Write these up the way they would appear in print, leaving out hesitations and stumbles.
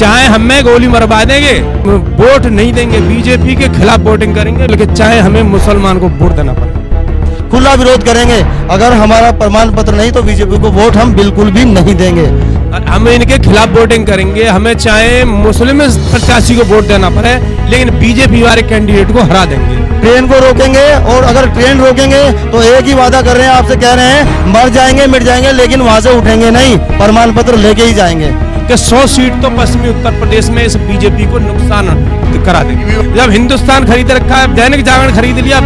चाहे हमें गोली मरवा देंगे, वोट नहीं देंगे, बीजेपी के खिलाफ वोटिंग करेंगे, लेकिन चाहे हमें मुसलमान को वोट देना पड़े, खुला विरोध करेंगे। अगर हमारा प्रमाण पत्र नहीं तो बीजेपी को वोट हम बिल्कुल भी नहीं देंगे। हम इनके खिलाफ वोटिंग करेंगे, हमें चाहे मुस्लिम प्रत्याशी को वोट देना पड़े, लेकिन बीजेपी वाले कैंडिडेट को हरा देंगे। ट्रेन को रोकेंगे, और अगर ट्रेन रोकेंगे तो एक ही वादा कर रहे हैं, आपसे कह रहे हैं मर जाएंगे मिट जाएंगे, लेकिन वहां से उठेंगे नहीं, प्रमाण पत्र लेके ही जाएंगे। कि 100 सीट तो पश्चिमी उत्तर प्रदेश में इस बीजेपी को नुकसान करा देंगे। जब हिंदुस्तान खरीद रखा है, दैनिक जागरण खरीद लिया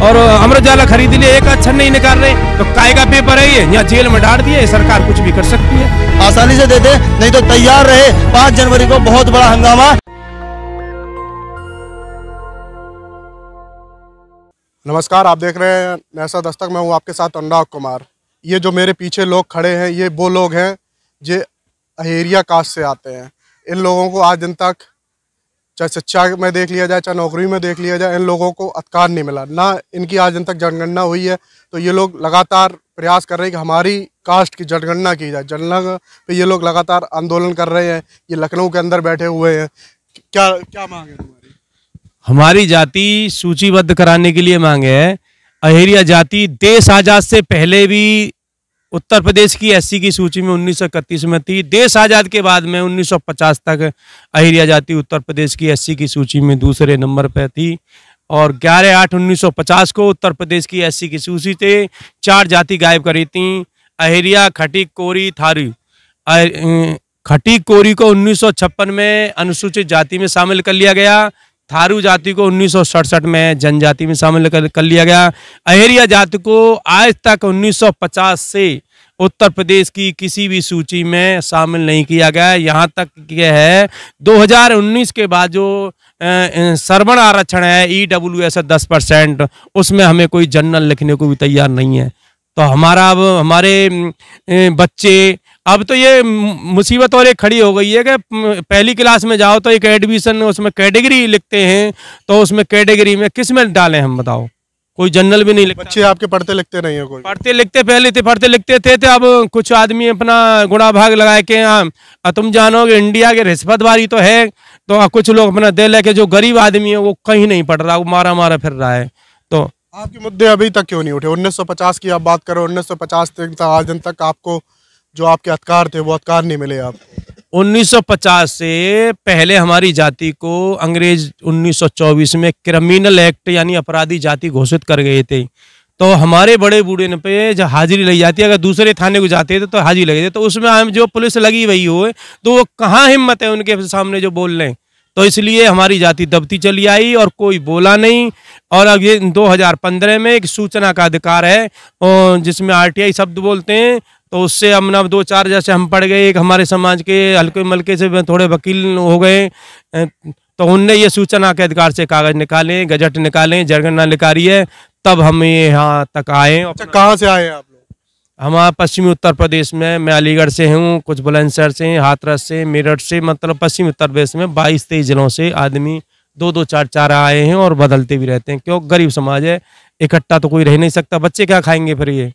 और अमर उजाला खरीद लिया, एक अक्षर नहीं निकाल रहे, तो काय का पेपर है ये? यहाँ जेल में डाल दिए, सरकार कुछ भी कर सकती है। आसानी से दे दे, नहीं तो तैयार रहे 5 जनवरी को बहुत बड़ा हंगामा। नमस्कार, आप देख रहे हैं नैसा दस्तक। मैं हूँ आपके साथ अनुराग कुमार। ये जो मेरे पीछे लोग खड़े हैं, ये वो लोग हैं जो अहेरिया कास्ट से आते हैं। इन लोगों को आज दिन तक, चाहे शिक्षा में देख लिया जाए, चाहे नौकरी में देख लिया जाए, इन लोगों को अधिकार नहीं मिला, ना इनकी आज दिन तक जनगणना हुई है। तो ये लोग लगातार प्रयास कर रहे हैं कि हमारी कास्ट की जनगणना की जाए। जनगणना पे ये लोग लगातार आंदोलन कर रहे हैं। ये लखनऊ के अंदर बैठे हुए हैं। क्या क्या मांग है तुम्हारी? हमारी जाति सूचीबद्ध कराने के लिए मांगे है। अहेरिया जाति देश आजाद से पहले भी उत्तर प्रदेश की एससी की सूची में 1931 में थी। देश आजाद के बाद में 1950 तक अहेरिया जाति उत्तर प्रदेश की एससी की सूची में दूसरे नंबर पर थी, और 11/8/1950 को उत्तर प्रदेश की एससी की सूची से 4 जाति गायब करी थी, अहेरिया, खटीक, कोरी, थारू। खटीक कोरी को 1956 में अनुसूचित जाति में शामिल कर लिया गया। थारू जाति को 1967 में जनजाति में शामिल कर लिया गया। अहेरिया जाति को आज तक 1950 से उत्तर प्रदेश की किसी भी सूची में शामिल नहीं किया गया। यहाँ तक यह है 2019 के बाद जो श्रवण आरक्षण है EWS 10%, उसमें हमें कोई जनरल लिखने को भी तैयार नहीं है। तो हमारा अब हमारे बच्चे, अब तो ये मुसीबत और एक खड़ी हो गई है कि पहली क्लास में जाओ तो एक एडमिशन, उसमें कैटेगरी लिखते हैं, तो उसमें कैटेगरी में किस में डालें हम, बताओ? कोई जनरल भी नहीं लिखता। बच्चे आपके पढ़ते लिखते नहीं है? कोई पढ़ते लिखते पहले थे, पढ़ते लिखते थे, तो अब कुछ आदमी अपना गुणा भाग लगा के, हाँ तुम जानोगे इंडिया के रिश्वतबाजी तो है, तो कुछ लोग अपना दे लेके, जो गरीब आदमी है वो कहीं नहीं पढ़ रहा, वो मारा मारा फिर रहा है। तो आपके मुद्दे अभी तक क्यों नहीं उठे? 1950 की आप बात करो, 1950 तक आज दिन तक आपको जो आपके अधिकार थे वो अधिकार नहीं मिले आपको। 1950 से पहले हमारी जाति को अंग्रेज 1924 में क्रिमिनल एक्ट यानी अपराधी जाति घोषित कर गए थे। तो हमारे बड़े बूढ़े पे जब हाजिरी लगी जाती है, अगर दूसरे थाने को जाते थे तो हाजिरी लगी थी, तो उसमें हम जो पुलिस लगी हुई हो, तो वो कहाँ हिम्मत है उनके सामने जो बोल लें। तो इसलिए हमारी जाति दबती चली आई और कोई बोला नहीं। और अब ये 2015 में एक सूचना का अधिकार है, और जिसमें RTI शब्द बोलते हैं, तो उससे हमने 2-4 जैसे हम पढ़ गए, एक हमारे समाज के हल्के मलके से थोड़े वकील हो गए, तो उनने ये सूचना के अधिकार से कागज निकाले, गजट निकाले, जनगणना निकाली है, तब हम यहाँ तक आए। अच्छा, कहाँ से आए आप लोग? हमारा पश्चिमी उत्तर प्रदेश में, मैं अलीगढ़ से हूँ, कुछ बुलंदशहर से, हाथरस से, मेरठ से, मतलब पश्चिमी उत्तर प्रदेश में 22-23 जिलों से आदमी 2-2, 4-4 आए हैं, और बदलते भी रहते हैं, क्यों गरीब समाज है, इकट्ठा तो कोई रह नहीं सकता। बच्चे क्या खाएंगे फिर?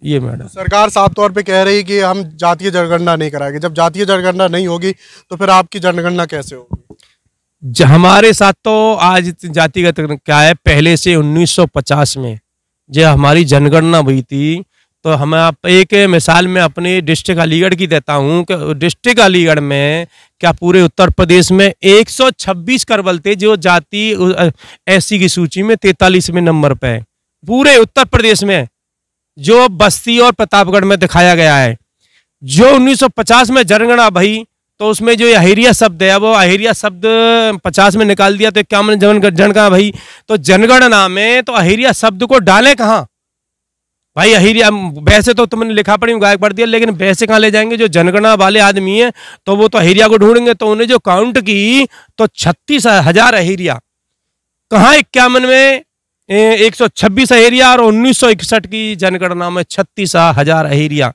ये मैडम, सरकार साफ तौर पे कह रही है कि हम जातीय जनगणना नहीं कराएंगे। जब जातीय जनगणना नहीं होगी तो फिर आपकी जनगणना कैसे होगी? हमारे साथ तो आज जातिगत क्या है, पहले से 1950 में जो हमारी जनगणना हुई थी, तो हम आप एक मिसाल में अपने डिस्ट्रिक्ट अलीगढ़ की देता हूँ कि डिस्ट्रिक्ट अलीगढ़ में क्या पूरे उत्तर प्रदेश में 126 करवल थे, जो जाति एससी की सूची में 43वें नंबर पे है पूरे उत्तर प्रदेश में, जो बस्ती और प्रतापगढ़ में दिखाया गया है। जो 1950 में जनगणना भई, तो उसमें जो अहेरिया शब्द है, वो अहेरिया शब्द 50 में निकाल दिया, तो 51 जनगणना भई। तो जनगणना में तो अहेरिया शब्द को डालें कहाँ भाई? अहेरिया वैसे तो तुमने लिखा पढ़ी गायब पढ़ दिया, लेकिन वैसे कहाँ ले जाएंगे? जो जनगणना वाले आदमी है तो वो तो अहेरिया को ढूंढेंगे, तो उन्हें जो काउंट की तो 36,000 अहेरिया, कहाँ 51 में 126 अहेरिया, और 1961 की जनगणना में 36,000 अहेरिया।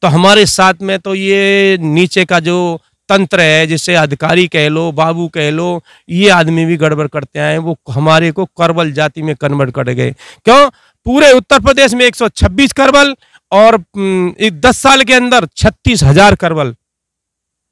तो हमारे साथ में तो ये नीचे का जो तंत्र है, जिसे अधिकारी कह लो, बाबू कह लो, ये आदमी भी गड़बड़ करते आए, वो हमारे को करवल जाति में कन्वर्ट कर गए। क्यों? पूरे उत्तर प्रदेश में 126 करवल, और 10 साल के अंदर 36,000 करवल।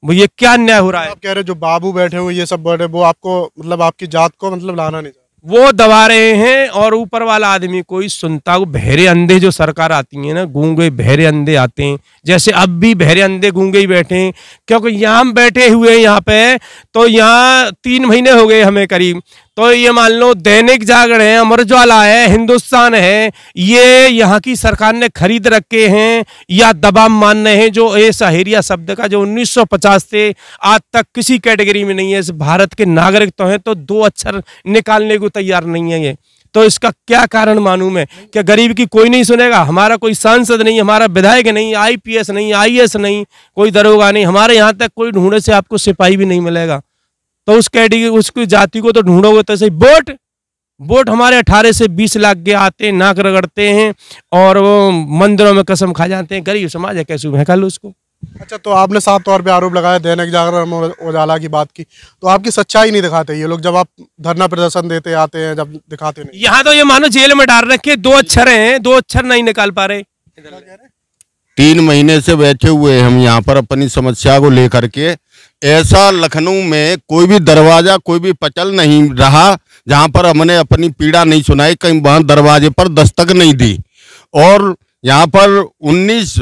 वो ये क्या अन्याय हो रहा है? आप कह रहे जो बाबू बैठे हुए ये सब बैठे, वो आपको मतलब आपकी जात को मतलब लाना नहीं चाहते, वो दबा रहे हैं। और ऊपर वाला आदमी कोई सुनता, वो बहरे अंधे जो सरकार आती है ना, गूंगे बहरे अंधे आते हैं, जैसे अब भी बहरे अंधे गूंगे ही बैठे हैं। क्योंकि यहाँ हम बैठे हुए हैं यहाँ पे, तो यहाँ 3 महीने हो गए हमें करीब। तो ये मान लो दैनिक जागरण है, अमर उजाला है, हिंदुस्तान है, ये यहाँ की सरकार ने खरीद रखे हैं या दबाव मान रहे हैं। जो ये सहेरिया शब्द का जो 1950 से आज तक किसी कैटेगरी में नहीं है, इस भारत के नागरिक तो हैं, तो 2 अक्षर निकालने को तैयार नहीं है ये। तो इसका क्या कारण मालूम है? क्या गरीब की कोई नहीं सुनेगा? हमारा कोई सांसद नहीं, हमारा विधायक नहीं, IPS नहीं, IAS नहीं, कोई दरोगा नहीं, हमारे यहाँ तक कोई ढूंढे से आपको सिपाही भी नहीं मिलेगा। तो उस कैटेगरी उसकी जाति को तो ढूंढोगे तो सही। वोट हमारे 18 से 20 लाख के आते हैं, नाक रगड़ते हैं और वो मंदिरों में कसम खा जाते हैं। गरीब समाज है, कैसे भैंका लो उसको। अच्छा, तो आपने साफ तौर पे आरोप लगाया दैनिक जागरण और उजाला की बात की, तो आपकी सच्चाई नहीं दिखाते ये लोग जब आप धरना प्रदर्शन देते आते हैं, जब दिखाते नहीं। यहाँ तो ये मानो जेल में डाल रखे, 2 अक्षर हैं, 2 अक्षर नहीं निकाल पा रहे। 3 महीने से बैठे हुए हम यहाँ पर अपनी समस्या को लेकर के। ऐसा लखनऊ में कोई भी दरवाजा, कोई भी पचल नहीं रहा जहाँ पर हमने अपनी पीड़ा नहीं सुनाई, कहीं वहाँ दरवाजे पर दस्तक नहीं दी। और यहाँ पर 19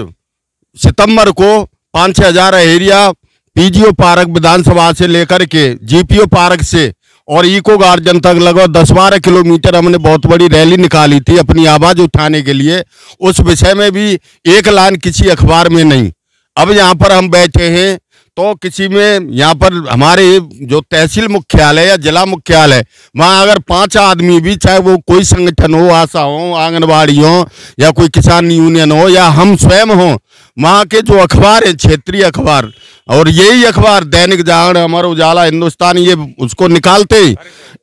सितंबर को 5-6 हज़ार एरिया PGO पार्क विधानसभा से लेकर के GPO पार्क से और इको गार्डन तक लगभग 10-12 किलोमीटर हमने बहुत बड़ी रैली निकाली थी अपनी आवाज़ उठाने के लिए। उस विषय में भी एक लाइन किसी अखबार में नहीं। अब यहाँ पर हम बैठे हैं तो किसी में यहाँ पर हमारे जो तहसील मुख्यालय या जिला मुख्यालय, वहाँ अगर 5 आदमी भी, चाहे वो कोई संगठन हो, आशा हो, आंगनबाड़ी हो या कोई किसान यूनियन हो या हम स्वयं हो, वहाँ के जो अखबार है, क्षेत्रीय अखबार, और यही अखबार दैनिक जागरण, अमर उजाला, हिंदुस्तान, ये उसको निकालते।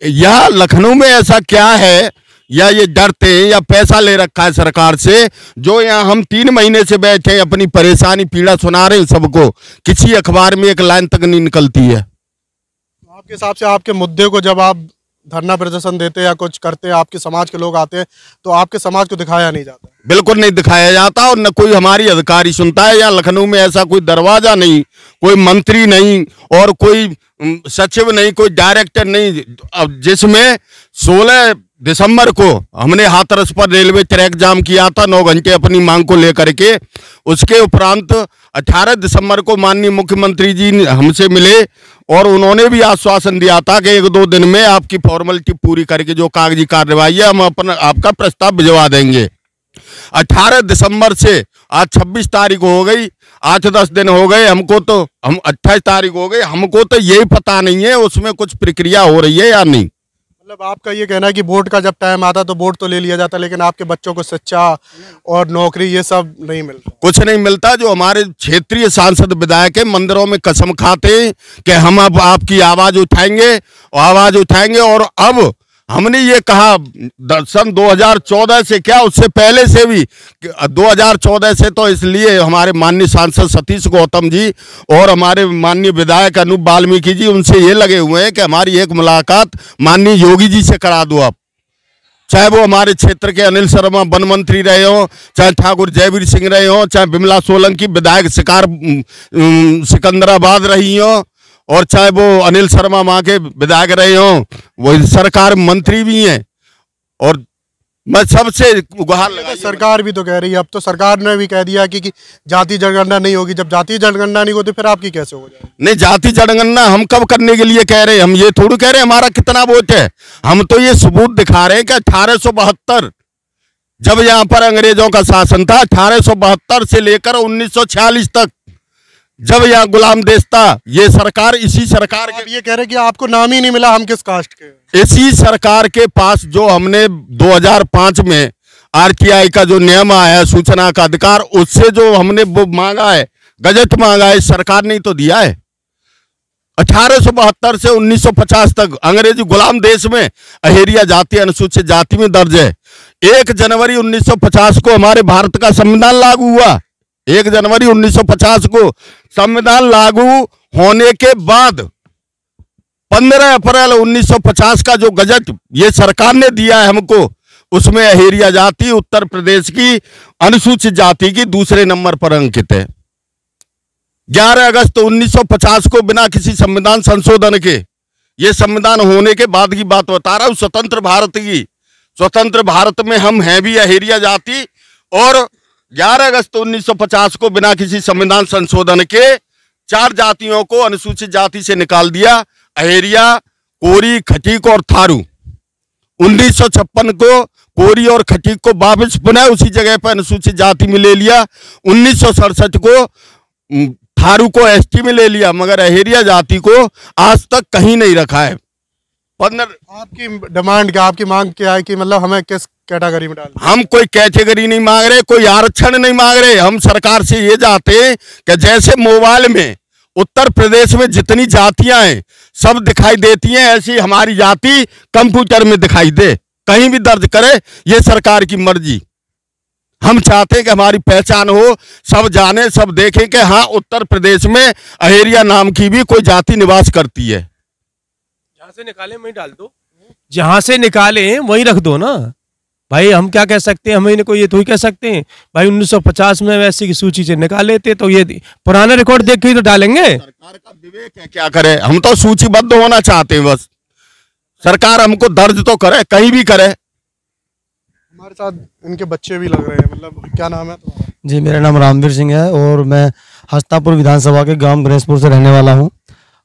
यह लखनऊ में ऐसा क्या है, या ये डरते हैं या पैसा ले रखा है सरकार से, जो यहाँ हम 3 महीने से बैठे हैं अपनी परेशानी पीड़ा सुना रहे हैं सबको, किसी अखबार में एक लाइन तक नहीं निकलती है। आपके हिसाब से आपके मुद्दे को जब आप धरना प्रदर्शन देते या कुछ करते हैं, आपके समाज के लोग आते हैं, तो आपके समाज को दिखाया नहीं जाता? बिल्कुल नहीं दिखाया जाता, और न कोई हमारी अधिकारी सुनता है। यहाँ लखनऊ में ऐसा कोई दरवाजा नहीं, कोई मंत्री नहीं और कोई सचिव नहीं, कोई डायरेक्टर नहीं। अब जिसमें 16 दिसंबर को हमने हाथरस पर रेलवे ट्रैक जाम किया था 9 घंटे अपनी मांग को लेकर के। उसके उपरांत 18 दिसंबर को माननीय मुख्यमंत्री जी हमसे मिले और उन्होंने भी आश्वासन दिया था कि 1-2 दिन में आपकी फॉर्मेलिटी पूरी करके जो कागजी कार्रवाई है हम आपका प्रस्ताव भिजवा देंगे। 18 दिसंबर से आज 26 तारीख हो गई, 8-10 दिन हो गए हमको, तो हम 28 तारीख हो गई, हमको तो यही पता नहीं है उसमें कुछ प्रक्रिया हो रही है या नहीं। मतलब आपका ये कहना है कि वोट का जब टाइम आता तो वोट तो ले लिया जाता, लेकिन आपके बच्चों को शिक्षा और नौकरी ये सब नहीं मिलता? कुछ नहीं मिलता। जो हमारे क्षेत्रीय सांसद विधायक है मंदिरों में कसम खाते हैं कि हम अब आपकी आवाज उठाएंगे और अब हमने ये कहा सन 2014 से, क्या उससे पहले से भी, 2014 से तो इसलिए हमारे माननीय सांसद सतीश गौतम जी और हमारे माननीय विधायक अनूप वाल्मीकि जी उनसे ये लगे हुए हैं कि हमारी एक मुलाकात माननीय योगी जी से करा दो आप। चाहे वो हमारे क्षेत्र के अनिल शर्मा वन मंत्री रहे हो, चाहे ठाकुर जयवीर सिंह रहे हो, चाहे बिमला सोलंकी विधायक सिकंदराबाद रही हो, और चाहे वो अनिल शर्मा वहाँ के विधायक रहे हो, वो सरकार मंत्री भी हैं। और मैं सबसे गुहार लगा, सरकार भी तो कह रही है, अब तो सरकार ने भी कह दिया कि जाति जनगणना नहीं होगी। जब जाति जनगणना नहीं होती फिर आपकी कैसे हो जाए? नहीं, जाति जनगणना हम कब करने के लिए कह रहे हैं? हम ये थोड़ी कह रहे हैं हमारा कितना वोट है, हम तो ये सबूत दिखा रहे हैं कि 1872 जब यहाँ पर अंग्रेजों का शासन था, 1872 से लेकर 1946 तक जब यहाँ गुलाम देश था, ये सरकार, इसी सरकार के, ये कह रहे कि आपको नाम ही नहीं मिला हम किस कास्ट के, इसी सरकार के पास जो हमने 2005 में RTI का जो नियम आया है सूचना का अधिकार, उससे जो हमने वो मांगा है, गजट मांगा है, सरकार ने तो दिया है। 1872 से 1950 तक अंग्रेजी गुलाम देश में अहेरिया जाति अनुसूचित जाति में दर्ज है। 1 जनवरी 1950 को हमारे भारत का संविधान लागू हुआ। 1 जनवरी 1950 को संविधान लागू होने के बाद 15 अप्रैल 1950 का जो गजट ये सरकार ने दिया है हमको, उसमें अहेरिया जाति उत्तर प्रदेश की अनुसूचित जाति की दूसरे नंबर पर अंकित है। 11 अगस्त 1950 को बिना किसी संविधान संशोधन के, ये संविधान होने के बाद की बात बता रहा हूं, स्वतंत्र भारत की, स्वतंत्र भारत में हम हैं भी अहेरिया जाति, और 11 अगस्त 1950 को बिना किसी संविधान संशोधन के 4 जातियों को अनुसूचित जाति से निकाल दिया, अहेरिया, कोरी, खटीक और थारू। 1956 को कोरी और खटीक को वापस पुनः उसी जगह पर अनुसूचित जाति में ले लिया। 1967 को थारू को एसटी में ले लिया, मगर अहेरिया जाति को आज तक कहीं नहीं रखा है। आपकी डिमांड क्या, आपकी मांग क्या है कि मतलब हमें किस कैटेगरी में डाल? हम कोई कैटेगरी नहीं मांग रहे, कोई आरक्षण नहीं मांग रहे। हम सरकार से ये चाहते हैं कि जैसे मोबाइल में उत्तर प्रदेश में जितनी जातियां हैं सब दिखाई देती हैं, ऐसी हमारी जाति कंप्यूटर में दिखाई दे, कहीं भी दर्ज करे, ये सरकार की मर्जी। हम चाहते हैं कि हमारी पहचान हो, सब जाने, सब देखें कि हाँ उत्तर प्रदेश में अहेरिया नाम की भी कोई जाति निवास करती है। जहां से निकाले वहीं डाल दो, जहां से निकाले वहीं रख दो ना भाई। हम क्या कह सकते हैं, हम इनको ये तो ही कह सकते हैं भाई 1950 में वैसे की सूची से निकाले थे, तो ये पुराना रिकॉर्ड देख के ही तो डालेंगे। सरकार का विवेक है, क्या करे, हम तो सूचीबद्ध होना चाहते हैं, बस सरकार हमको दर्ज तो करे, कहीं भी करे। हमारे साथ इनके बच्चे भी लग रहे हैं, मतलब क्या नाम है तुम्हारा? जी, मेरा नाम रामवीर सिंह है और मैं हस्तापुर विधानसभा के ग्राम गणेशपुर से रहने वाला हूं।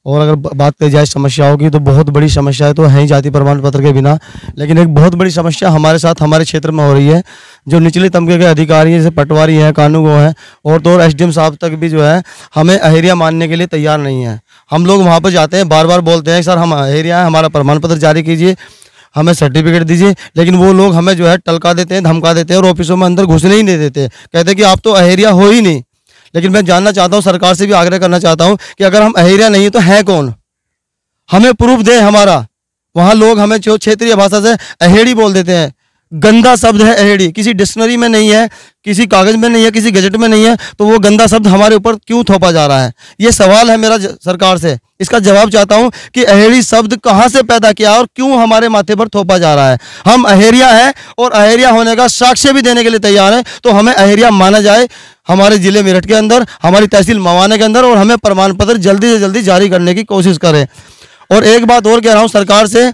और अगर बात करी जाए समस्याओं की, तो बहुत बड़ी समस्या तो है ही जाति प्रमाण पत्र के बिना, लेकिन एक बहुत बड़ी समस्या हमारे साथ हमारे क्षेत्र में हो रही है। जो निचले तबके के अधिकारी जैसे पटवारी हैं, कानूगो हैं, और तो और एसडीएम साहब तक भी जो है हमें अहेरिया मानने के लिए तैयार नहीं है। हम लोग वहाँ पर जाते हैं, बार बार बोलते हैं सर हम अहेरिया हैं, हमारा प्रमाण पत्र जारी कीजिए, हमें सर्टिफिकेट दीजिए, लेकिन वो लोग हमें जो है टलका देते हैं, धमका देते हैं और ऑफिसों में अंदर घुसने ही नहीं देते, कहते हैं कि आप तो अहेरिया हो ही नहीं। लेकिन मैं जानना चाहता हूँ, सरकार से भी आग्रह करना चाहता हूँ कि अगर हम अहेरिया नहीं तो है कौन, हमें प्रूफ दे हमारा। वहाँ लोग हमें जो क्षेत्रीय भाषा से अहेड़ी बोल देते हैं, गंदा शब्द है अहेड़ी, किसी डिक्शनरी में नहीं है, किसी कागज में नहीं है, किसी गजट में नहीं है, तो वो गंदा शब्द हमारे ऊपर क्यों थोपा जा रहा है? ये सवाल है मेरा सरकार से, इसका जवाब चाहता हूं कि अहेड़ी शब्द कहां से पैदा किया और क्यों हमारे माथे पर थोपा जा रहा है। हम अहेरिया हैं और अहेरिया होने का साक्ष्य भी देने के लिए तैयार हैं, तो हमें अहेरिया माना जाए हमारे जिले मेरठ के अंदर, हमारी तहसील मवाना के अंदर, और हमें प्रमाण पत्र जल्दी से जल्दी जारी करने की कोशिश करें। और एक बात और कह रहा हूं सरकार से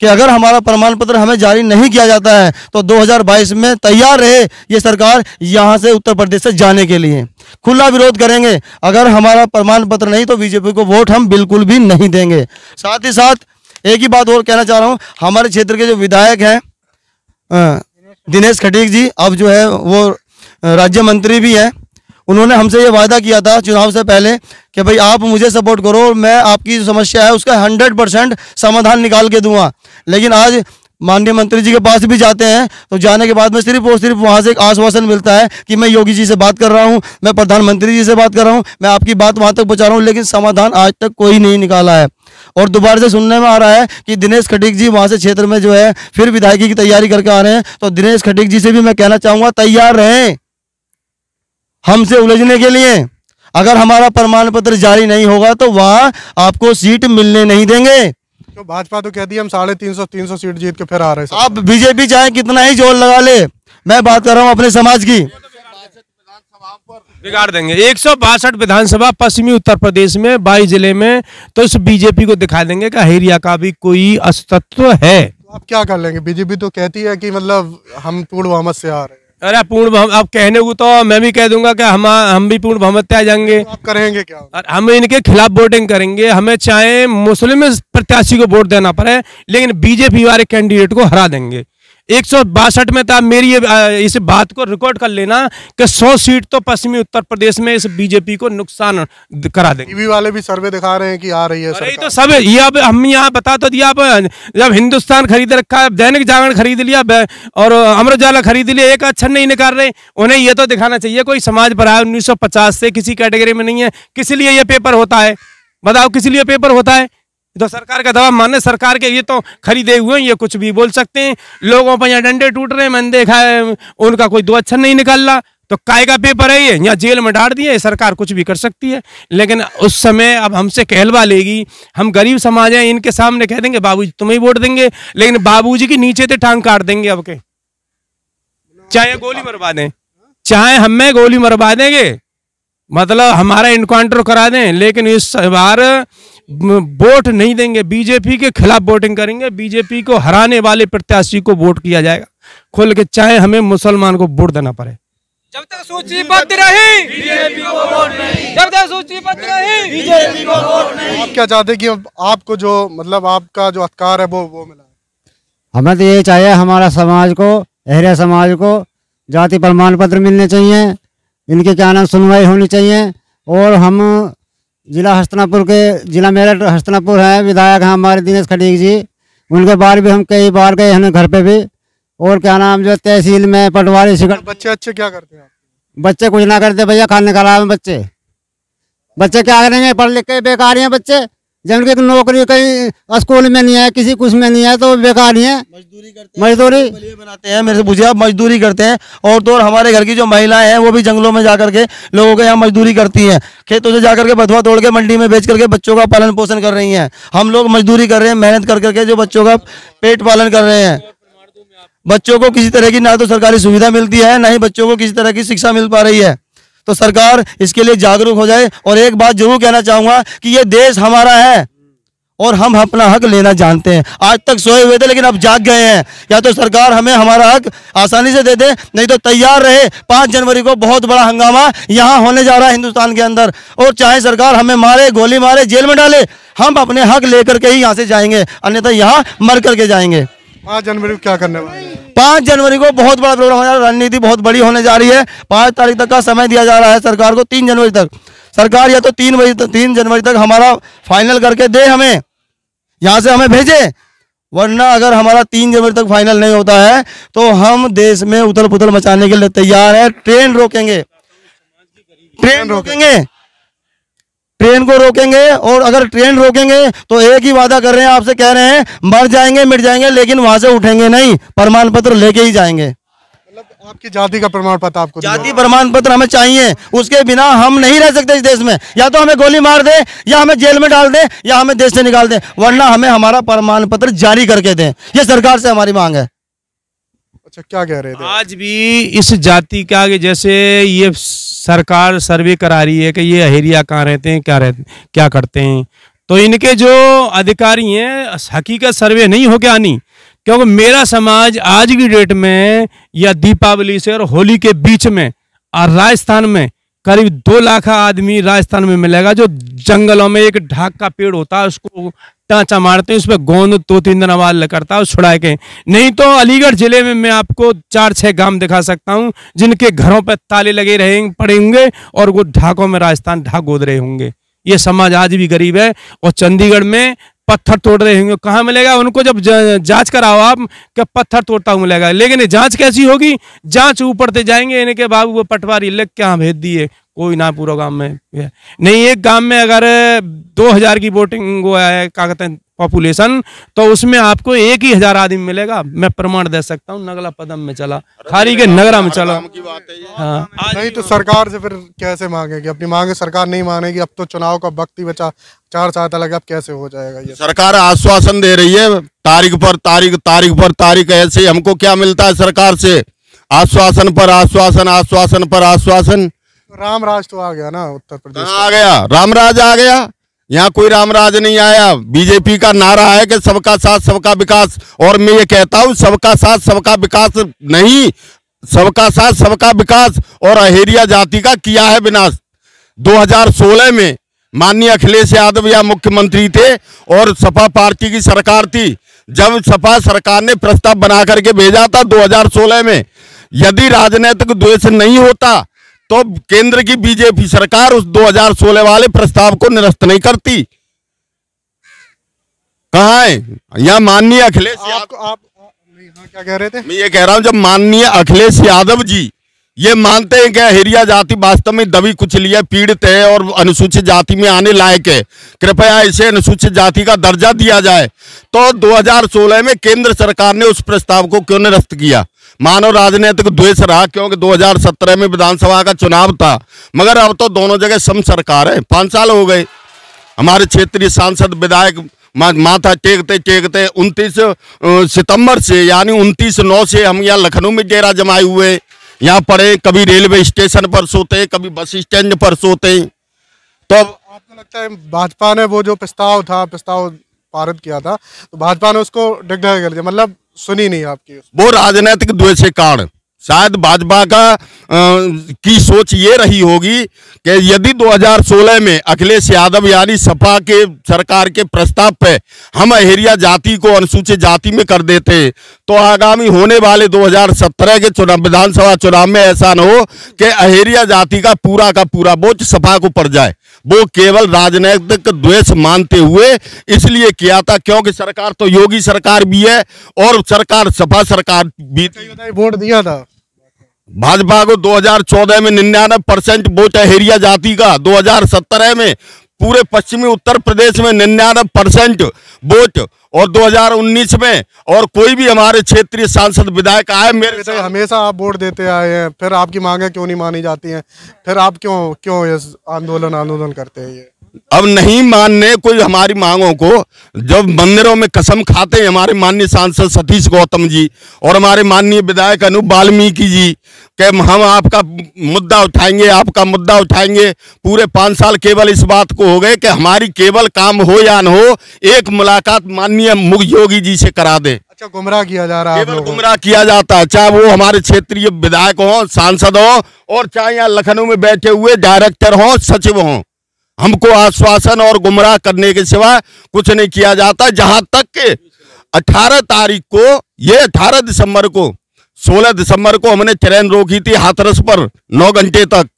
कि अगर हमारा प्रमाण पत्र हमें जारी नहीं किया जाता है तो 2022 में तैयार रहे ये सरकार यहां से उत्तर प्रदेश से जाने के लिए। खुला विरोध करेंगे, अगर हमारा प्रमाण पत्र नहीं तो बीजेपी को वोट हम बिल्कुल भी नहीं देंगे। साथ ही साथ एक ही बात और कहना चाह रहा हूं, हमारे क्षेत्र के जो विधायक हैं दिनेश खटीक जी, अब जो है वो राज्य मंत्री भी हैं, उन्होंने हमसे ये वादा किया था चुनाव से पहले कि भाई आप मुझे सपोर्ट करो और मैं आपकी जो समस्या है उसका 100% समाधान निकाल के दूंगा। लेकिन आज माननीय मंत्री जी के पास भी जाते हैं तो जाने के बाद में सिर्फ और सिर्फ वहां से एक आश्वासन मिलता है कि मैं योगी जी से बात कर रहा हूं, मैं प्रधानमंत्री जी से बात कर रहा हूं, मैं आपकी बात वहां तक पहुंचा रहा हूं, लेकिन समाधान आज तक कोई नहीं निकाला है। और दोबारा से सुनने में आ रहा है कि दिनेश खटीक जी वहां से क्षेत्र में जो है फिर विधायकी की तैयारी करके आ रहे हैं, तो दिनेश खटीक जी से भी मैं कहना चाहूंगा तैयार रहें हमसे उलझने के लिए। अगर हमारा प्रमाण पत्र जारी नहीं होगा तो वहां आपको सीट मिलने नहीं देंगे। तो भाजपा तो कहती है हम 350 सीट जीत के फिर आ रहे हैं। आप बीजेपी चाहे कितना ही जोर लगा ले, मैं बात कर रहा हूं अपने समाज की, बिगाड़ देंगे। 162 विधानसभा पश्चिमी उत्तर प्रदेश में 22 जिले में, तो इस बीजेपी को दिखा देंगे कि अहेरिया का भी कोई अस्तित्व है। तो आप क्या कर लेंगे? बीजेपी तो कहती है कि मतलब हम पूर्ण बहुमत से आ रहे हैं। अरे पूर्ण अब कहने को तो मैं भी कह दूंगा कि हम भी पूर्ण बहुमत पे आ जाएंगे। तो आप करेंगे क्या? हम इनके खिलाफ वोटिंग करेंगे, हमें चाहे मुस्लिम प्रत्याशी को वोट देना पड़े, लेकिन बीजेपी वाले कैंडिडेट को हरा देंगे। 162 में था। मेरी इस बात को रिकॉर्ड कर लेना कि 100 सीट तो पश्चिमी उत्तर प्रदेश में इस बीजेपी को नुकसान करा देंगे। टीवी वाले भी सर्वे दिखा रहे हैं कि आ रही है सरकार। तो सब ये अब हम यहाँ बता तो दिया, जब हिंदुस्तान खरीद रखा है, दैनिक जागरण खरीद लिया और अमर उजाला खरीद लिया, एक अक्षर नहीं निकाल रहे। उन्हें ये तो दिखाना चाहिए कोई समाज पर आया 1950 से किसी कैटेगरी में नहीं है, किस लिए ये पेपर होता है? बताओ किस लिए पेपर होता है? तो सरकार का दबाव माने, सरकार के ये तो खरीदे हुए हैं, ये कुछ भी बोल सकते हैं। लोगों पर यहाँ डंडे टूट रहे हैं, मैंने देखा है, उनका कोई 2 अक्षर नहीं निकाल रहा। तो काय का पेपर है ये? यहाँ जेल में डाल दिए, सरकार कुछ भी कर सकती है। लेकिन उस समय अब हमसे कहलवा लेगी, हम गरीब समाज हैं, इनके सामने कह देंगे बाबूजी तुम्हें वोट देंगे, लेकिन बाबूजी की नीचे से टांग काट देंगे। अब के चाहे गोली मरवा दें, चाहे हमें गोली मरवा देंगे, मतलब हमारा इनकाउंटर करा दें, लेकिन इस बार वोट नहीं देंगे, बीजेपी के खिलाफ वोटिंग करेंगे। बीजेपी को हराने वाले प्रत्याशी को वोट किया जाएगा खुल के, चाहे हमें मुसलमान को वोट देना पड़े। जब तक सूचीबद्ध रही बीजेपी को वोट नहीं, जब तक सूचीबद्ध रही बीजेपी को वोट नहीं। आप क्या चाहते कि आपको जो मतलब आपका जो अधिकार है वो मिला? हमें तो ये चाहिए, हमारा समाज को, अहरिया समाज को जाति प्रमाण पत्र मिलने चाहिए, इनके क्या नाम सुनवाई होनी चाहिए। और हम जिला हस्तिनापुर के, जिला मेरठ हस्तिनापुर है, विधायक हैं हमारे दिनेश खटीक जी, उनके बार भी हम कई बार गए हैं घर पे भी। और क्या नाम जो तहसील में पटवारी शिकायत। बच्चे अच्छे क्या करते हैं? बच्चे कुछ ना करते भैया, खाने का अलावा बच्चे क्या करेंगे, पढ़ लिख के बेकार हैं बच्चे, जिनकी नौकरी कहीं स्कूल में नहीं है, किसी कुछ में नहीं है, तो बेकार ही है। मजदूरी बनाते हैं, मेरे से पूछिए आप, मजदूरी करते हैं। और तो और हमारे घर की जो महिलाएं हैं वो भी जंगलों में जाकर के लोगों के यहाँ मजदूरी करती हैं, खेतों से जाकर के बथुआ तोड़ के मंडी में बेच करके बच्चों का पालन पोषण कर रही हैं। हम लोग मजदूरी कर रहे हैं, मेहनत कर करके जो बच्चों का पेट पालन कर रहे हैं। बच्चों को किसी तरह की ना तो सरकारी सुविधा मिलती है, ना ही बच्चों को किसी तरह की शिक्षा मिल पा रही है। तो सरकार इसके लिए जागरूक हो जाए। और एक बात जरूर कहना चाहूंगा कि ये देश हमारा है और हम अपना हक लेना जानते हैं। आज तक सोए हुए थे लेकिन अब जाग गए हैं। या तो सरकार हमें हमारा हक आसानी से दे दे, नहीं तो तैयार रहे। 5 जनवरी को बहुत बड़ा हंगामा यहाँ होने जा रहा है हिंदुस्तान के अंदर, और चाहे सरकार हमें मारे, गोली मारे, जेल में डाले, हम अपने हक लेकर के ही यहाँ से जाएंगे, अन्यथा यहाँ मर करके जाएंगे। 5 जनवरी को क्या करने वाले? 5 जनवरी को बहुत बड़ा प्रोग्राम हो जा रहा है, रणनीति बहुत बड़ी होने जा रही है। 5 तारीख तक का समय दिया जा रहा है सरकार को, 3 जनवरी तक। सरकार या तो 3 जनवरी तक हमारा फाइनल करके दे, हमें यहाँ से हमें भेजे, वरना अगर हमारा 3 जनवरी तक फाइनल नहीं होता है तो हम देश में उथल पुथल मचाने के लिए तैयार है। ट्रेन रोकेंगे, ट्रेन को रोकेंगे। और अगर ट्रेन रोकेंगे तो एक ही वादा कर रहे हैं, आपसे कह रहे हैं, मर जाएंगे मिट जाएंगे लेकिन वहां से उठेंगे नहीं, प्रमाण पत्र लेके ही जाएंगे। मतलब आपकी जाति का प्रमाण पत्र आपको? जाति प्रमाण पत्र हमें चाहिए, उसके बिना हम नहीं रह सकते इस देश में। या तो हमें गोली मार दे, या हमें जेल में डाल दे, या हमें देश से निकाल दे, वरना हमें हमारा प्रमाण पत्र जारी करके दें। ये सरकार से हमारी मांग है। अच्छा, क्या कह रहे थे? आज भी इस जाति के आगे, जैसे ये सरकार सर्वे करा रही है कि ये अहेरिया कहाँ रहते हैं, क्या करते हैं, तो इनके जो अधिकारी हैं हकीकत सर्वे नहीं हो के आनी। क्योंकि मेरा समाज आज की डेट में या दीपावली से और होली के बीच में और राजस्थान में करीब 2 लाख आदमी राजस्थान में मिलेगा जो जंगलों में एक ढाक का पेड़ होता है, उसको टाँचा मारते हैं, उस पर गोंद 2-3 दिन आवाज करता है, छुड़ा के। नहीं तो अलीगढ़ जिले में मैं आपको 4-6 गांव दिखा सकता हूं जिनके घरों पर ताले लगे पड़े होंगे और वो ढाकों में राजस्थान ढाक गोद रहे होंगे। ये समाज आज भी गरीब है। और चंडीगढ़ में पत्थर तोड़ रहे होंगे, कहाँ मिलेगा उनको? जब जांच कराओ आप कि पत्थर तोड़ता हुआ मिलेगा। लेकिन जांच कैसी होगी? जांच ऊपर से जाएंगे, इनके बाबू वो पटवारी लग क्या भेज दिए, कोई ना पूरा गांव में नहीं। एक गांव में अगर 2000 की वोटिंग वो है, क्या कहते हैं, पॉपुलेशन, तो उसमें आपको 1,000 आदमी मिलेगा। मैं प्रमाण दे सकता हूँ, नगला पदम में चला, खारी के नगरा में चला। हाँ, नहीं तो सरकार से फिर कैसे मांगेगी अपनी मांगे? सरकार नहीं मानेगी, अब तो चुनाव का वक्त ही बचा 4 साल तक, अब कैसे हो जाएगा ये? सरकार आश्वासन दे रही है, तारीख पर तारीख, तारीख पर तारीख। ऐसे हमको क्या मिलता है सरकार से? आश्वासन पर आश्वासन, आश्वासन पर आश्वासन। राम राज तो आ गया ना उत्तर प्रदेश? आ गया, रामराज आ गया। यहाँ कोई रामराज नहीं आया। बीजेपी का नारा है कि सबका साथ सबका विकास, और मैं ये कहता हूँ सबका साथ सबका विकास नहीं, सबका साथ सबका विकास। और अहेरिया जाति का किया है विनाश। 2016 में माननीय अखिलेश यादव या मुख्यमंत्री थे और सपा पार्टी की सरकार थी। जब सपा सरकार ने प्रस्ताव बना करके भेजा था 2016 में, यदि राजनीतिक द्वेष नहीं होता तो केंद्र की बीजेपी सरकार उस 2016 वाले प्रस्ताव को निरस्त नहीं करती। कहाँ है यहाँ माननीय अखिलेश यादव? आप क्या कह रहे थे? मैं ये कह रहा हूं, जब माननीय अखिलेश यादव जी ये मानते हैं कि अहेरिया जाति वास्तव में दबी कुचली है, पीड़ित है और अनुसूचित जाति में आने लायक है, कृपया इसे अनुसूचित जाति का दर्जा दिया जाए, तो 2016 में केंद्र सरकार ने उस प्रस्ताव को क्यों निरस्त किया? मानव राजनीतिक द्वेष रहा, क्योंकि 2017 में विधानसभा का चुनाव था, मगर अब तो दोनों जगह सम सरकार है। 5 साल हो गए। हमारे क्षेत्रीय सांसद विधायक माथा टेकते टेकते 29 सितंबर से, यानी 29/9 से हम यहाँ लखनऊ में डेरा जमाए हुए। यहाँ पड़े, कभी रेलवे स्टेशन पर सोते हैं, कभी बस स्टैंड पर सोते हैं। तो आपको लगता है भाजपा ने वो जो प्रस्ताव पारित किया था, तो भाजपा ने उसको डिक्लेयर कर दिया, मतलब सुनी नहीं आपकी? वो राजनीतिक द्वेष के कारण शायद भाजपा का की सोच ये रही होगी कि यदि 2016 में अखिलेश यादव यानी सपा के सरकार के प्रस्ताव पे हम अहेरिया जाति को अनुसूचित जाति में कर देते, तो आगामी होने वाले 2017 के चुनाव, विधानसभा चुनाव में ऐसा न हो कि अहेरिया जाति का पूरा बोझ सपा को पड़ जाए। वो केवल राजनीतिक द्वेष मानते हुए इसलिए किया था, क्योंकि सरकार तो योगी सरकार भी है और सरकार सपा सरकार भी। वोट दिया था भाजपा को 2014 में 99% वोट अहेरिया जाति का, 2017 में पूरे पश्चिमी उत्तर प्रदेश में 99% वोट, और 2019 में और कोई भी हमारे क्षेत्रीय सांसद विधायक आए मेरे तो हमेशा आप वोट देते आए हैं, फिर आपकी मांगे क्यों नहीं मानी जाती हैं? फिर आप क्यों ये आंदोलन करते हैं? ये अब नहीं मानने कोई हमारी मांगों को, जब मंदिरों में कसम खाते हैं हमारे माननीय सांसद सतीश गौतम जी और हमारे माननीय विधायक अनूप वाल्मीकि जी कि हम आपका मुद्दा उठाएंगे, पूरे 5 साल केवल इस बात को हो गए कि हमारी केवल काम हो या न हो, एक मुलाकात माननीय मुख्य योगी जी से करा दे। अच्छा, गुमराह किया जा रहा है, केवल गुमराह किया जाता है, चाहे वो हमारे क्षेत्रीय विधायक हों, सांसद हों, और चाहे यहाँ लखनऊ में बैठे हुए डायरेक्टर हों, सचिव हों। हमको आश्वासन और गुमराह करने के सिवा कुछ नहीं किया जाता। जहां तक के 18 तारीख को, ये 18 दिसंबर को, 16 दिसंबर को हमने ट्रेन रोकी थी हाथरस पर 9 घंटे तक,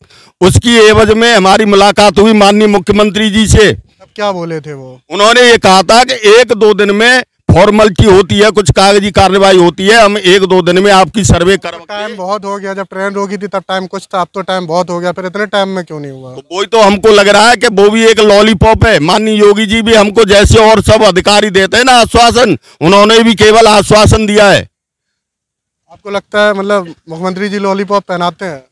उसकी एवज में हमारी मुलाकात हुई माननीय मुख्यमंत्री जी से। अब क्या बोले थे वो? उन्होंने ये कहा था कि 1-2 दिन में फॉर्मेलिटी होती है, कुछ कागजी कार्रवाई होती है, हम 1-2 दिन में आपकी सर्वे कर। टाइम बहुत हो गया, जब ट्रेन रोकी थी तब टाइम कुछ था, अब तो टाइम बहुत हो गया, फिर इतने टाइम में क्यों नहीं हुआ? तो वही तो हमको लग रहा है कि वो भी एक लॉलीपॉप है। माननीय योगी जी भी हमको जैसे और सब अधिकारी देते हैं ना आश्वासन, उन्होंने भी केवल आश्वासन दिया है। आपको लगता है मतलब मुख्यमंत्री जी लॉलीपॉप पहनाते हैं?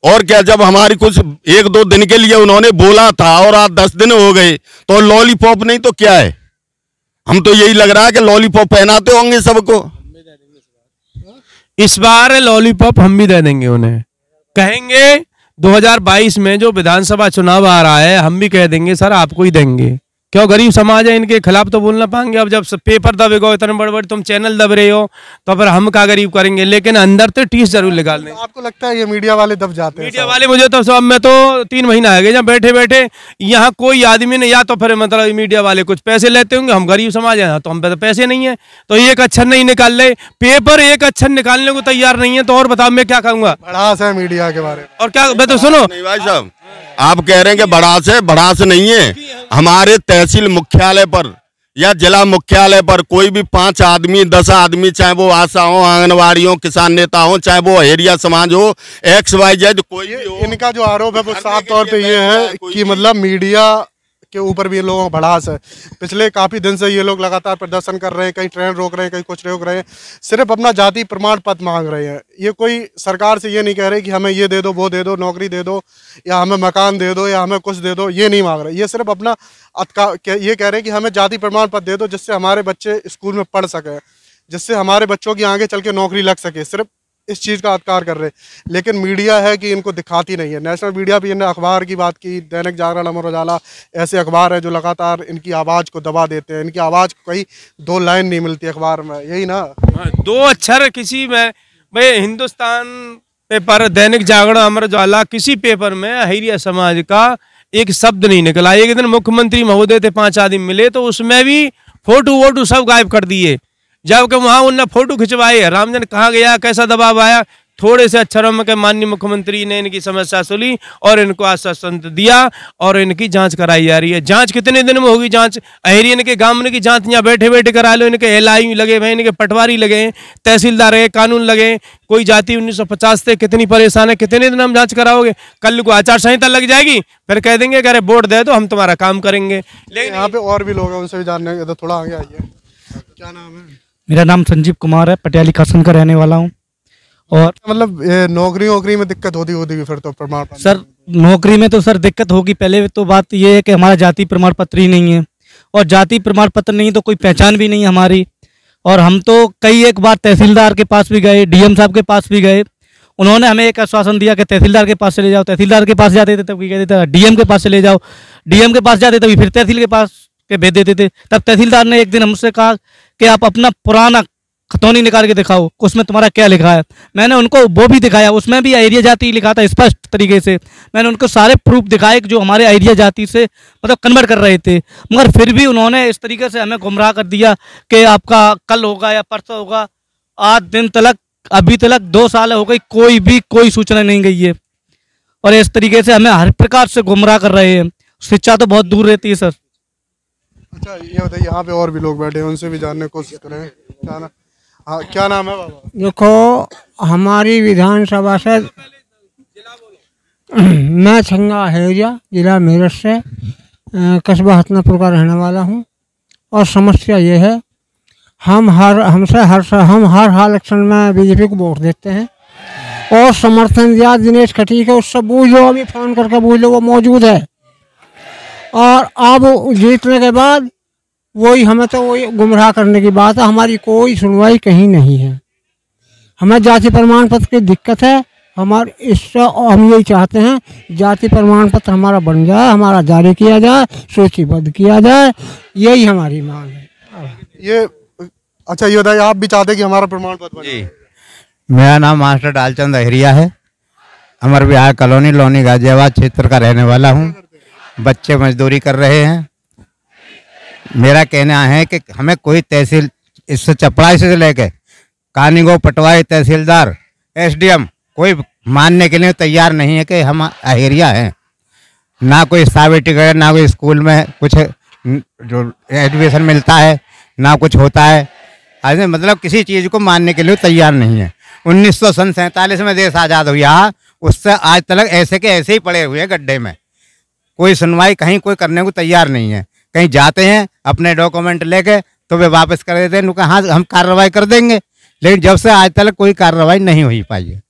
और क्या, जब हमारी कुछ 1-2 दिन के लिए उन्होंने बोला था और आज 10 दिन हो गए, तो लॉलीपॉप नहीं तो क्या है? हम तो यही लग रहा है कि लॉलीपॉप पहनाते होंगे सबको। इस बार लॉलीपॉप हम भी दे देंगे उन्हें, कहेंगे 2022 में जो विधानसभा चुनाव आ रहा है हम भी कह देंगे सर आपको ही देंगे। क्यों, गरीब समाज है, इनके खिलाफ तो बोलना पाएंगे। अब जब पेपर दबेगा, इतने बड़े बड़े तुम चैनल दब रहे हो, तो फिर हम क्या गरीब करेंगे, लेकिन अंदर तो टीस जरूर निकाल देंगे। आपको लगता है ये मीडिया वाले दब जाते हैं? मीडिया वाले मुझे तो सब, मैं तो 3 महीना आ गए जब बैठे बैठे यहाँ कोई आदमी ने, या तो फिर मतलब मीडिया वाले कुछ पैसे लेते होंगे, हम गरीब समाज है तो हम पे तो पैसे नहीं है, तो एक अक्षर नहीं निकाल ले, पेपर एक अक्षर निकालने को तैयार नहीं है, तो और बताओ मैं क्या कहूँगा? भड़ास है मीडिया के बारे में। और क्या, मैं तो सुनो नहीं भाई साहब, आप कह रहे हैं कि भड़ास नहीं है। हमारे तहसील मुख्यालय पर या जिला मुख्यालय पर कोई भी 5 आदमी 10 आदमी, चाहे वो आशा हो, आंगनवाड़ी हो, किसान नेता हो, चाहे वो अहेरिया समाज हो, XYZ कोई भी हो, इनका जो आरोप है वो साफ तौर पे ये है कि मतलब मीडिया के ऊपर भी लोगों का भड़ास है। पिछले काफ़ी दिन से ये लोग लगातार प्रदर्शन कर रहे हैं, कहीं ट्रेन रोक रहे हैं, कहीं कुछ रोक रहे हैं, सिर्फ अपना जाति प्रमाण पत्र मांग रहे हैं। ये कोई सरकार से ये नहीं कह रहे कि हमें ये दे दो, वो दे दो, नौकरी दे दो, या हमें मकान दे दो, या हमें कुछ दे दो, ये नहीं मांग रहे। ये सिर्फ अपना ये कह रहे हैं कि हमें जाति प्रमाण पत्र दे दो, जिससे हमारे बच्चे स्कूल में पढ़ सकें, जिससे हमारे बच्चों की आगे चल के नौकरी लग सके। सिर्फ इस चीज़ का अधिकार कर रहे हैं, लेकिन मीडिया है कि इनको दिखाती नहीं है। नेशनल मीडिया भी, इन्हें अखबार की बात की, दैनिक जागरण, अमर उजाला, ऐसे अखबार है जो लगातार इनकी आवाज़ को दबा देते हैं। इनकी आवाज़ को कहीं 2 लाइन नहीं मिलती अखबार में, यही ना 2 अक्षर किसी में। भाई हिंदुस्तान पेपर, दैनिक जागरण, अमर उजाला, किसी पेपर में अहेरिया समाज का एक शब्द नहीं निकला। एक दिन मुख्यमंत्री महोदय थे, 5 आदमी मिले, तो उसमें भी फोटो सब गायब कर दिए, जबकि वहां उनने फोटो खिंचवाए। रामजन कहाँ गया, कैसा दबाव आया, थोड़े से अक्षरों में के माननीय मुख्यमंत्री ने इनकी समस्या सुनी और इनको आश्वासन दिया और इनकी जांच कराई जा रही है। जांच कितने दिन में होगी? जांच अहेरियन के गांव की जांच यहाँ बैठे बैठे करा लो। इनके LI लगे हुए, इनके पटवारी लगे, तहसीलदार है, कानून लगे, कोई जाति 1950 से कितनी परेशान है, कितने दिन हम जांच कराओगे? कल को आचार संहिता लग जाएगी, फिर कह देंगे अरे वोट दे दो हम तुम्हारा काम करेंगे। लेकिन यहाँ पे और भी लोग हैं, उनसे भी जानने के, तो थोड़ा आगे आइए। क्या नाम है? मेरा नाम संजीव कुमार है, पटियाली खासन का रहने वाला हूँ। और मतलब नौकरी में दिक्कत होती फिर तो प्रमाण पत्र? सर नौकरी में तो सर दिक्कत होगी। पहले तो बात ये है कि हमारा जाति प्रमाण पत्र ही नहीं है, और जाति प्रमाण पत्र नहीं तो कोई पहचान भी नहीं है हमारी। और हम तो एक बार तहसीलदार के पास भी गए, DM साहब के पास भी गए, उन्होंने हमें एक आश्वासन दिया कि तहसीलदार के पास चले जाओ, तहसीलदार के पास जाते थे तब कहते थे डीएम के पास चले जाओ, डीएम के पास जाते तभी फिर तहसील के पास के भेज देते थे। तब तहसीलदार ने एक दिन हमसे कहा कि आप अपना पुराना खतौनी निकाल के दिखाओ, उसमें तुम्हारा क्या लिखा है। मैंने उनको वो भी दिखाया, उसमें भी अहिरिया जाति लिखा था स्पष्ट तरीके से। मैंने उनको सारे प्रूफ दिखाए कि जो हमारे अहिरिया जाति से मतलब कन्वर्ट कर रहे थे, मगर फिर भी उन्होंने इस तरीके से हमें गुमराह कर दिया कि आपका कल होगा या परसों होगा। आज दिन तक अभी तक 2 साल हो गई, कोई सूचना नहीं गई है, और इस तरीके से हमें हर प्रकार से गुमराह कर रहे हैं। शिक्षा तो बहुत दूर रहती है सर। अच्छा ये बताइए, यहाँ पे और भी लोग बैठे हैं, उनसे भी जानने की कोशिश करें। क्या नाम है बाबा? देखो हमारी विधानसभा से मैं छंगा अहेरिया, जिला मेरठ से, कस्बा हसनापुर का रहने वाला हूँ। और समस्या ये है, हम हर हाल इलेक्शन में बीजेपी को वोट देते हैं और समर्थन दिया दिनेश खटीक है, उससे पूछ लो, अभी फ़ोन करके पूछ लो, वो मौजूद है। और अब जीतने के बाद वही हमें तो वही गुमराह करने की बात है, हमारी कोई सुनवाई कहीं नहीं है। हमें जाति प्रमाण पत्र की दिक्कत है, हमारे इससे हम यही चाहते हैं जाति प्रमाण पत्र हमारा बन जाए, हमारा जारी किया जाए, सूचीबद्ध किया जाए, यही हमारी मांग है। ये अच्छा ये बताइए, आप भी चाहते हैं कि हमारा प्रमाण पत्र बने? मेरा नाम मास्टर डालचंद अहिरिया है, अमर विहार कॉलोनी लोनी गाजियाबाद क्षेत्र का रहने वाला हूँ। बच्चे मजदूरी कर रहे हैं। मेरा कहना है कि हमें कोई तहसील, इससे चपड़ाई से लेके कानीगो पटवारी तहसीलदार एसडीएम कोई मानने के लिए तैयार नहीं है कि हम अहिरिया हैं। ना कोई सर्टिफिकेट, ना कोई स्कूल में कुछ जो एडमिशन मिलता है, ना कुछ होता है। आज मतलब किसी चीज़ को मानने के लिए तैयार नहीं है। 1947 में देश आज़ाद हुआ, उससे आज तक ऐसे के ऐसे ही पड़े हुए हैं गड्ढे में। कोई सुनवाई कहीं कोई करने को तैयार नहीं है। कहीं जाते हैं अपने डॉक्यूमेंट लेके तो वे वापस कर देते हैं, हाँ हम कार्रवाई कर देंगे, लेकिन जब से आज तक कोई कार्रवाई नहीं हुई पाई है।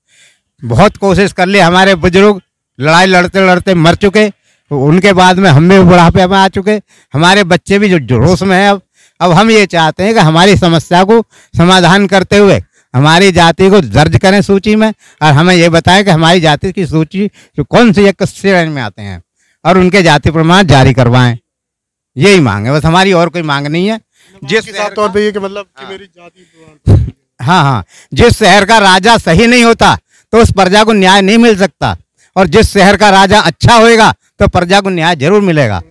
बहुत कोशिश कर ली, हमारे बुजुर्ग लड़ाई लड़ते लड़ते मर चुके, उनके बाद में हम भी बुढ़ापे में आ चुके, हमारे बच्चे भी जो जोश में हैं। अब हम ये चाहते हैं कि हमारी समस्या को समाधान करते हुए हमारी जाति को दर्ज करें सूची में, और हमें ये बताएं कि हमारी जाति की सूची जो कौन सी एक श्रेणी में आते हैं, और उनके जाति प्रमाण जारी करवाएं। यही मांग है बस, हमारी और कोई मांग नहीं है। जिस तौर पे ये कि मतलब कि मेरी जाति, हाँ, जिस शहर का राजा सही नहीं होता तो उस प्रजा को न्याय नहीं मिल सकता, और जिस शहर का राजा अच्छा होएगा तो प्रजा को न्याय जरूर मिलेगा।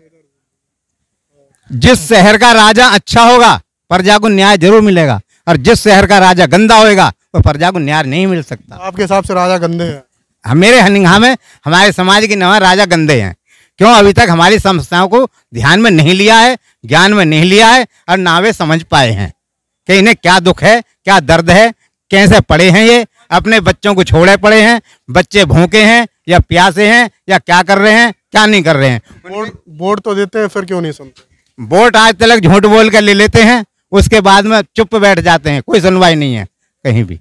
जिस शहर का राजा अच्छा होगा प्रजा को न्याय जरूर मिलेगा, और जिस शहर का राजा गंदा होएगा तो प्रजा को न्याय नहीं मिल सकता। आपके हिसाब से राजा गंदे हैं? मेरे निगाह में हमारे समाज की नवा राजा गंदे हैं। क्यों? अभी तक हमारी समस्याओं को ध्यान में नहीं लिया है, ज्ञान में नहीं लिया है, और ना वे समझ पाए हैं कि इन्हें क्या दुख है, क्या दर्द है, कैसे पड़े हैं। ये अपने बच्चों को छोड़े पड़े हैं, बच्चे भूखे हैं या प्यासे हैं या क्या कर रहे हैं, क्या नहीं कर रहे हैं। वोट तो देते हैं, फिर क्यों नहीं सुनते? वोट आज तक झूठ बोल कर ले लेते हैं, उसके बाद में चुप बैठ जाते हैं, कोई सुनवाई नहीं है कहीं भी।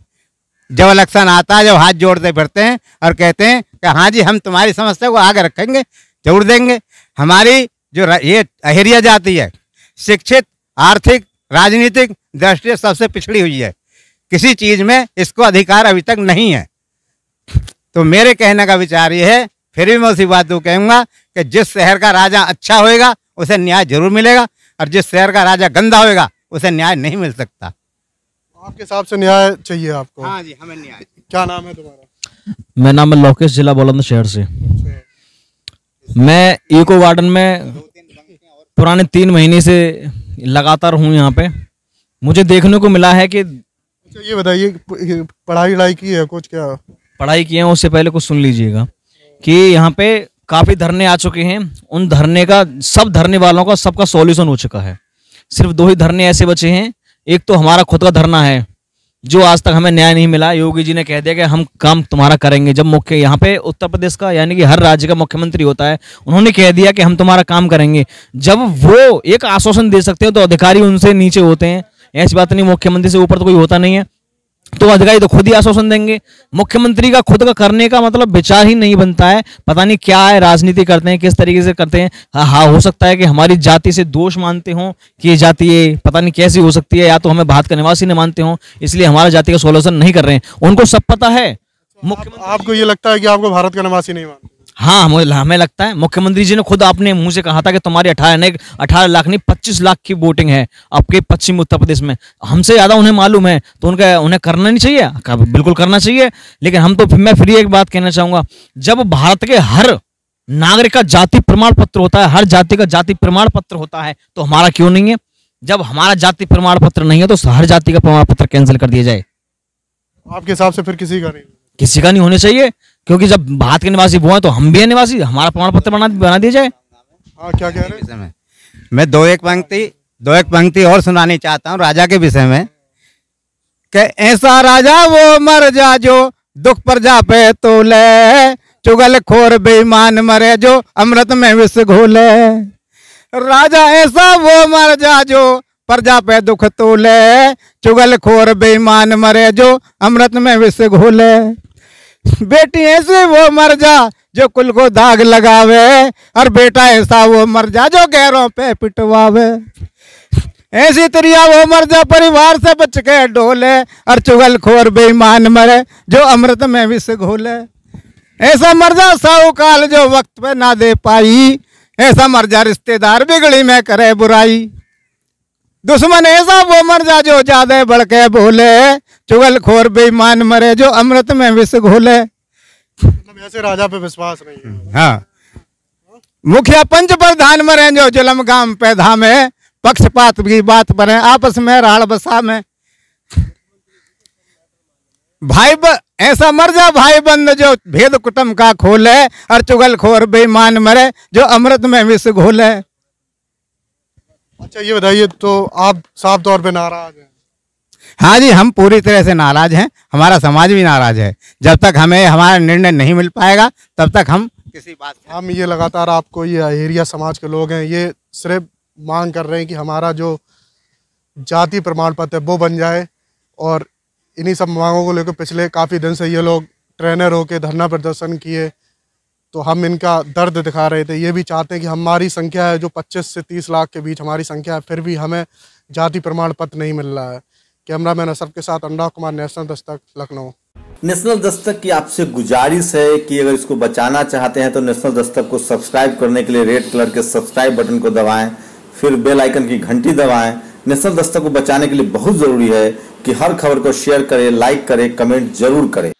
जब इलेक्शन आता है, जब हाथ जोड़ते फिरते हैं और कहते हैं कि हाँ जी हम तुम्हारी समस्या को आगे रखेंगे, जरूर देंगे। हमारी जो ये अहिरिया जाति है, शिक्षित, आर्थिक, राजनीतिक दृष्टि सबसे पिछड़ी हुई है। किसी चीज़ में इसको अधिकार अभी तक नहीं है। तो मेरे कहने का विचार ये है, फिर भी मैं उसी बात को कहूँगा कि जिस शहर का राजा अच्छा होएगा उसे न्याय जरूर मिलेगा, और जिस शहर का राजा गंदा होएगा उसे न्याय नहीं मिल सकता। आपके हिसाब से न्याय चाहिए आपको? हाँ जी, हमें न्याय। क्या नाम है तुम्हारा? मेरा नाम है लोकेश, जिला बुलंदशहर से। मैं इको गार्डन में पुराने 3 महीने से लगातार हूँ यहाँ पे। मुझे देखने को मिला है कि ये बताइए, पढ़ाई की है कुछ? क्या पढ़ाई की है उससे पहले कुछ सुन लीजिएगा कि यहाँ पे काफ़ी धरने आ चुके हैं। उन धरने का, सब धरने वालों का सबका सॉल्यूशन हो चुका है। सिर्फ 2 ही धरने ऐसे बचे हैं। एक तो हमारा खुद का धरना है जो आज तक हमें न्याय नहीं मिला। योगी जी ने कह दिया कि हम काम तुम्हारा करेंगे। जब मुख्य यहाँ पे उत्तर प्रदेश का यानी कि हर राज्य का मुख्यमंत्री होता है, उन्होंने कह दिया कि हम तुम्हारा काम करेंगे। जब वो एक आश्वासन दे सकते हैं तो अधिकारी उनसे नीचे होते हैं। ऐसी बात नहीं, मुख्यमंत्री से ऊपर तो कोई होता नहीं है, तो अधिकारी तो खुद ही आश्वासन देंगे। मुख्यमंत्री का खुद का करने का मतलब विचार ही नहीं बनता है। पता नहीं क्या है, राजनीति करते हैं, किस तरीके से करते हैं। हाँ, हो सकता है कि हमारी जाति से दोष मानते हों कि ये जाति ये पता नहीं कैसी हो सकती है, या तो हमें भारत का निवासी न मानते हों, इसलिए हमारा जाति का सोल्यूशन नहीं कर रहे हैं। उनको सब पता है। आपको ये लगता है कि आपको भारत का निवासी नहीं मानते? हाँ, हमें लगता है। मुख्यमंत्री जी ने खुद अपने मुंह से कहा था कि तुम्हारी 18 लाख नहीं 25 लाख की वोटिंग है आपके पश्चिम उत्तर प्रदेश में। हमसे ज्यादा उन्हें मालूम है, तो उन्हें करना नहीं चाहिए? बिल्कुल करना चाहिए। लेकिन मैं फिर एक बात कहना चाहूंगा, जब भारत के हर नागरिक का जाति प्रमाण पत्र होता है, हर जाति का जाति प्रमाण पत्र होता है, तो हमारा क्यों नहीं है? जब हमारा जाति प्रमाण पत्र नहीं है तो हर जाति का प्रमाण पत्र कैंसिल कर दिया जाए। आपके हिसाब से फिर किसी का नहीं होना चाहिए, क्योंकि जब भारत के निवासी वो हैं तो हम भी हैं निवासी, हमारा प्रमाण पत्र बना दिया जाए। हाँ, क्या कह रहे हैं? मैं दो एक पंक्ति और सुनानी चाहता हूँ राजा के विषय में कि ऐसा राजा वो मर जा जो दुख प्रजा पे तोले, चुगल खोर बेईमान मरे जो अमृत में विष घोले। राजा ऐसा वो मर जा जो प्रजा पे दुख तोले, चुगल खोर बेईमान मरे जो अमृत में विष घोले। बेटी ऐसे वो मर जा जो कुल को दाग लगावे, और बेटा ऐसा वो मर जा जो गैरों पे पिटवावे। ऐसी त्रिया वो मर जा परिवार से बच के डोले, और चुगल खोर बेईमान मरे जो अमृत में विष घोले। ऐसा मर जा साहूकाल जो वक्त पे ना दे पाई, ऐसा मर जा रिश्तेदार बिगड़ी में करे बुराई। दुश्मन ऐसा वो मर जा जो ज्यादा बढ़ के बोले, चुगल खोर बेईमान मरे जो अमृत में विष घोले। मतलब ऐसे राजा पे विश्वास नहीं है। हाँ, मुखिया पंच प्रधान मरे जो जुलम गाम पे धामे, पक्षपात की बात बने आपस में राड़ बसा में। ऐसा मर जा भाई बंद जो भेद कुटुंब का खोले, और चुगल खोर बेईमान मरे जो अमृत में विष घोले। अच्छा, ये बताइए, तो आप साफ तौर पे नाराज हैं? हाँ जी, हम पूरी तरह से नाराज हैं, हमारा समाज भी नाराज है। जब तक हमें हमारा निर्णय नहीं मिल पाएगा तब तक हम किसी बात हम ये लगातार आपको ये अहेरिया समाज के लोग हैं, ये सिर्फ मांग कर रहे हैं कि हमारा जो जाति प्रमाण पत्र है वो बन जाए। और इन्हीं सब मांगों को लेकर पिछले काफ़ी दिन से ये लोग ट्रेनर होकर धरना प्रदर्शन किए, तो हम इनका दर्द दिखा रहे थे। ये भी चाहते हैं कि हमारी संख्या है जो 25 से 30 लाख के बीच हमारी संख्या है, फिर भी हमें जाति प्रमाण पत्र नहीं मिल रहा है। कैमरामैन असफ के साथ अनुराग कुमार, नेशनल दस्तक, लखनऊ। नेशनल दस्तक की आपसे गुजारिश है कि अगर इसको बचाना चाहते हैं तो नेशनल दस्तक को सब्सक्राइब करने के लिए रेड कलर के सब्सक्राइब बटन को दबाएं, फिर बेल आइकन की घंटी दबाएं। नेशनल दस्तक को बचाने के लिए बहुत जरूरी है कि हर खबर को शेयर करें, लाइक करें, कमेंट जरूर करें।